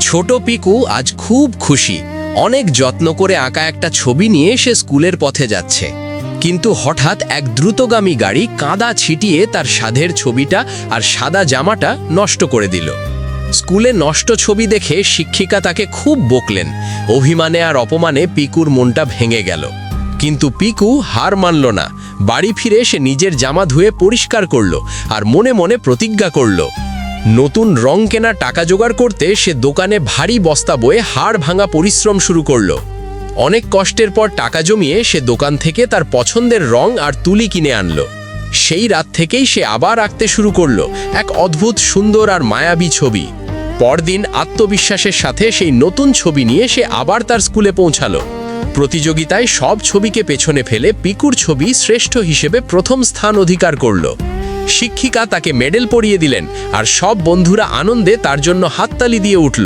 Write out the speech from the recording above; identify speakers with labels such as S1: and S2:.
S1: ছোট পিকু আজ খুব খুশি। অনেক যত্ন করে আঁকা একটা ছবি নিয়ে সে স্কুলের পথে যাচ্ছে। কিন্তু হঠাৎ এক দ্রুতগামী গাড়ি কাদা ছিটিয়ে তার সাধের ছবিটা আর সাদা জামাটা নষ্ট করে দিল। স্কুলে নষ্ট ছবি দেখে শিক্ষিকা তাকে খুব বকলেন। অভিমানে আর অপমানে পিকুর মনটা ভেঙে গেল। কিন্তু পিকু হার মানল না। বাড়ি ফিরে সে নিজের জামা ধুয়ে পরিষ্কার করল আর মনে মনে প্রতিজ্ঞা করল, নতুন রং কেনার টাকা জোগাড় করতে সে দোকানে ভারী বস্তা বয়ে হাড় ভাঙা পরিশ্রম শুরু করল। অনেক কষ্টের পর টাকা জমিয়ে সে দোকান থেকে তার পছন্দের রং আর তুলি কিনে আনলো। সেই রাত থেকেই সে আবার আঁকতে শুরু করলো এক অদ্ভুত সুন্দর আর মায়াবী ছবি। পরদিন আত্মবিশ্বাসের সাথে সেই নতুন ছবি নিয়ে সে আবার তার স্কুলে পৌঁছালো। প্রতিযোগিতায় সব ছবিকে পেছনে ফেলে পিকুর ছবি শ্রেষ্ঠ হিসেবে প্রথম স্থান অধিকার করল। শিক্ষিকা তাকে মেডেল পরিয়ে দিলেন আর সব বন্ধুরা আনন্দে তার জন্য হাততালি দিয়ে উঠল।